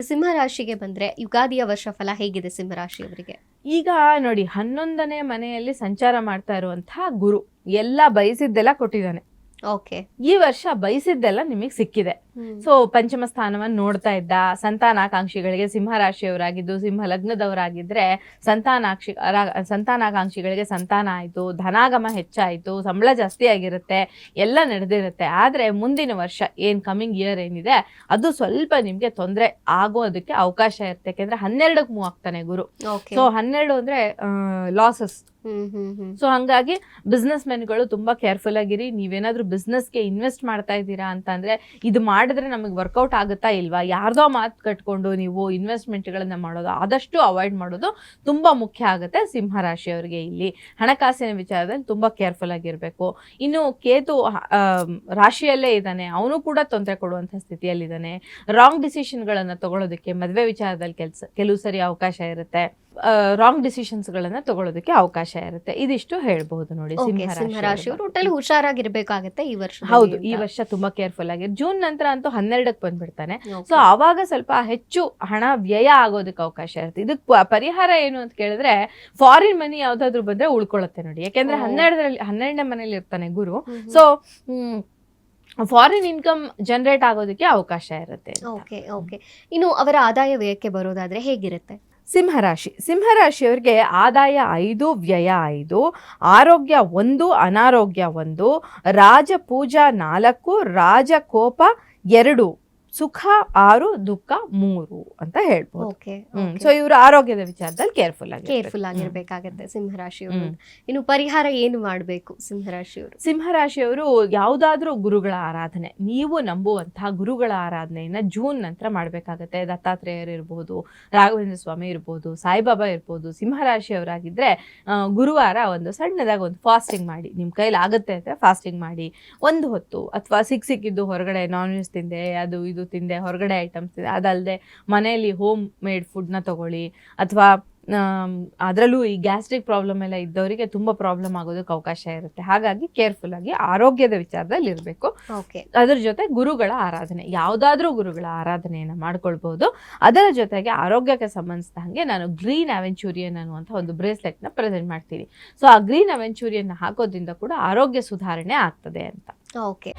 ಸಿಂಹ ರಾಶಿಗೆ ಬಂದ್ರೆ ಯುಗಾದಿಯ ವರ್ಷ ಫಲ ಹೇಗಿದೆ ಸಿಂಹ ರಾಶಿಯವರಿಗೆ? ಈಗ ನೋಡಿ 11ನೇ ಮನೆಯಲ್ಲಿ ಸಂಚಾರ ಮಾಡ್ತಾ ಇರುವಂತಹ ಗುರು ಎಲ್ಲ ಬಯಸಿದ್ದೆಲ್ಲ ಕೊಟ್ಟಿದ್ದಾನೆ. ಓಕೆ, ಈ ವರ್ಷ ಬಯಸಿದ್ದೆಲ್ಲ ನಿಮಗೆ ಸಿಕ್ಕಿದೆ. ಸೊ ಪಂಚಮ ಸ್ಥಾನವನ್ನು ನೋಡ್ತಾ ಇದ್ದ ಸಂತಾನಾಕಾಂಕ್ಷಿಗಳಿಗೆ, ಸಿಂಹ ರಾಶಿಯವರಾಗಿದ್ದು ಸಿಂಹ ಲಗ್ನದವರಾಗಿದ್ರೆ ಸಂತಾನಾಕಾಂಕ್ಷಿಗಳಿಗೆ ಸಂತಾನ ಆಯ್ತು, ಧನಾಗಮ ಹೆಚ್ಚಾಯ್ತು, ಸಂಬಳ ಜಾಸ್ತಿ ಆಗಿರುತ್ತೆ, ಎಲ್ಲ ನಡೆದಿರುತ್ತೆ. ಆದ್ರೆ ಮುಂದಿನ ವರ್ಷ ಏನ್ ಕಮಿಂಗ್ ಇಯರ್ ಏನಿದೆ ಅದು ಸ್ವಲ್ಪ ನಿಮ್ಗೆ ತೊಂದರೆ ಆಗೋದಕ್ಕೆ ಅವಕಾಶ ಇರುತ್ತೆ. ಯಾಕೆಂದ್ರೆ 12ಕ್ಕೆ ಮೂವ್ ಆಗ್ತಾನೆ ಗುರು. ಸೊ 12 ಅಂದ್ರೆ ಲಾಸಸ್. ಸೊ ಹಂಗಾಗಿ ಬಿಸ್ನೆಸ್ ಮೆನ್ಗಳು ತುಂಬಾ ಕೇರ್ಫುಲ್ ಆಗಿರಿ. ನೀವೇನಾದ್ರೂ ಬಿಸ್ನೆಸ್ಗೆ ಇನ್ವೆಸ್ಟ್ ಮಾಡ್ತಾ ಇದ್ದೀರಾ ಅಂತಂದ್ರೆ ಇದು ಮಾಡಿದ್ರೆ ನಮಗೆ ವರ್ಕೌಟ್ ಆಗುತ್ತಾ ಇಲ್ವಾ, ಯಾರ್ದೋ ಮಾತು ಕಟ್ಕೊಂಡು ನೀವು ಇನ್ವೆಸ್ಟ್ಮೆಂಟ್ಗಳನ್ನ ಮಾಡೋದು ಆದಷ್ಟು ಅವಾಯ್ಡ್ ಮಾಡೋದು ತುಂಬಾ ಮುಖ್ಯ ಆಗುತ್ತೆ ಸಿಂಹ ರಾಶಿಯವರಿಗೆ. ಇಲ್ಲಿ ಹಣಕಾಸಿನ ವಿಚಾರದಲ್ಲಿ ತುಂಬಾ ಕೇರ್ಫುಲ್ ಆಗಿರ್ಬೇಕು. ಇನ್ನು ಕೇತು ರಾಶಿಯಲ್ಲೇ ಇದ್ದಾನೆ, ಅವನು ಕೂಡ ತೊಂದರೆ ಕೊಡುವಂತ ಸ್ಥಿತಿಯಲ್ಲಿದ್ದಾನೆ. ರಾಂಗ್ ಡಿಸಿಷನ್ಗಳನ್ನ ತಗೊಳ್ಳೋದಕ್ಕೆ ಮದುವೆ ವಿಚಾರದಲ್ಲಿ ಕೆಲವು ಸರಿ ಅವಕಾಶ ಇರುತ್ತೆ, ರಾಂಗ್ ಡಿಸಿಷನ್ಸ್ ಗಳನ್ನ ತಗೊಳ್ಳೋದಕ್ಕೆ ಅವಕಾಶ ಇರುತ್ತೆ. ಇದಿಷ್ಟು ಹೇಳ್ಬಹುದು ನೋಡಿ ಸಿಂಹ ರಾಶಿಯವರು ಒಟ್ಟಲ್ಲಿ ಹುಷಾರಾಗಿರ್ಬೇಕಾಗತ್ತೆ ಈ ವರ್ಷ. ಹೌದು, ಈ ವರ್ಷ ತುಂಬಾ ಕೇರ್ಫುಲ್ ಆಗಿ. ಜೂನ್ ನಂತರ ಅಂತೂ 12ಕ್ಕೆ ಬಂದ್ಬಿಡ್ತಾನೆ. ಸೊ ಆವಾಗ ಸ್ವಲ್ಪ ಹೆಚ್ಚು ಹಣ ವ್ಯಯ ಆಗೋದಕ್ಕೆ ಅವಕಾಶ ಇರುತ್ತೆ. ಇದಕ್ಕೆ ಪರಿಹಾರ ಏನು ಅಂತ ಕೇಳಿದ್ರೆ ಫಾರಿನ್ ಮನಿ ಯಾವ್ದಾದ್ರು ಬಂದ್ರೆ ಉಳ್ಕೊಳ್ಳುತ್ತೆ ನೋಡಿ. ಯಾಕೆಂದ್ರೆ 12ನೇ ಮನೇಲಿ ಇರ್ತಾನೆ ಗುರು. ಸೊ ಫಾರಿನ್ ಇನ್ಕಮ್ ಜನರೇಟ್ ಆಗೋದಕ್ಕೆ ಅವಕಾಶ ಇರುತ್ತೆ. ಇನ್ನು ಅವರ ಆದಾಯ ವ್ಯಯಕ್ಕೆ ಬರೋದಾದ್ರೆ ಹೇಗಿರುತ್ತೆ? ಸಿಂಹರಾಶಿಯವರಿಗೆ ಆದಾಯ 5, ವ್ಯಯ 5, ಆರೋಗ್ಯ 1, ಅನಾರೋಗ್ಯ 1, ರಾಜಪೂಜಾ 4, ರಾಜಕೋಪ 2, ಸುಖ 6, ದುಃಖ 3 ಅಂತ ಹೇಳ್ಬೋದು. ಸೊ ಇವರು ಆರೋಗ್ಯದ ವಿಚಾರದಲ್ಲಿ ಕೇರ್ಫುಲ್ ಆಗಿರ್ಬೇಕಾಗತ್ತೆ ಸಿಂಹರಾಶಿಯವರು. ಇನ್ನು ಪರಿಹಾರ ಏನು ಮಾಡಬೇಕು ಸಿಂಹರಾಶಿಯವರು? ಸಿಂಹರಾಶಿಯವರು ಯಾವುದಾದ್ರೂ ಗುರುಗಳ ಆರಾಧನೆ, ನೀವು ನಂಬುವಂತಹ ಗುರುಗಳ ಆರಾಧನೆಯನ್ನ ಜೂನ್ ನಂತರ ಮಾಡ್ಬೇಕಾಗತ್ತೆ. ದತ್ತಾತ್ರೇಯರು ಇರ್ಬೋದು, ರಾಘವೇಂದ್ರ ಸ್ವಾಮಿ ಇರ್ಬೋದು, ಸಾಯಿಬಾಬಾ ಇರ್ಬೋದು. ಸಿಂಹರಾಶಿಯವರಾಗಿದ್ರೆ ಗುರುವಾರ ಒಂದು ಸಣ್ಣದಾಗಿ ಒಂದು ಫಾಸ್ಟಿಂಗ್ ಮಾಡಿ, ನಿಮ್ ಕೈಲಿ ಆಗುತ್ತೆ ಅಂದ್ರೆ ಫಾಸ್ಟಿಂಗ್ ಮಾಡಿ. ಒಂದು ಹೊತ್ತು ಅಥವಾ ಸಿಕ್ಕಿದ್ದು ಹೊರಗಡೆ ನಾನ್ ವೆಜ್ ತಿಂದೆ, ಅದು ಇದು ತಿಂದೆ, ಹೊರಗಡೆ ಐಟಮ್ಸ್ ತಿಂದೆ, ಅದಲ್ಲದೆ ಮನೆಯಲ್ಲಿ ಹೋಮ್ ಮೇಡ್ ಫುಡ್ನ ತಗೊಳ್ಳಿ. ಅಥವಾ ಅದರಲ್ಲೂ ಈ ಗ್ಯಾಸ್ಟ್ರಿಕ್ ಪ್ರಾಬ್ಲಮ್ ಎಲ್ಲ ಇದ್ದವರಿಗೆ ತುಂಬಾ ಪ್ರಾಬ್ಲಮ್ ಆಗೋದಕ್ಕೆ ಅವಕಾಶ ಇರುತ್ತೆ. ಹಾಗಾಗಿ ಕೇರ್ಫುಲ್ ಆಗಿ ಆರೋಗ್ಯದ ವಿಚಾರದಲ್ಲಿ ಇರಬೇಕು. ಅದರ ಜೊತೆ ಗುರುಗಳ ಆರಾಧನೆ, ಯಾವುದಾದ್ರೂ ಗುರುಗಳ ಆರಾಧನೆಯನ್ನ ಮಾಡ್ಕೊಳ್ಬಹುದು. ಅದರ ಜೊತೆಗೆ ಆರೋಗ್ಯಕ್ಕೆ ಸಂಬಂಧಿಸಿದ ಹಾಗೆ ನಾನು ಗ್ರೀನ್ ಅವೆಂಚೂರಿಯನ್ ಅನ್ನುವಂಥ ಒಂದು ಬ್ರೇಸ್ಲೆಟ್ ನ ಪ್ರೆಸೆಂಟ್ ಮಾಡ್ತೀನಿ. ಸೊ ಆ ಗ್ರೀನ್ ಅವೆಂಚೂರಿಯನ್ ಹಾಕೋದ್ರಿಂದ ಕೂಡ ಆರೋಗ್ಯ ಸುಧಾರಣೆ ಆಗ್ತದೆ ಅಂತ. ಓಕೆ.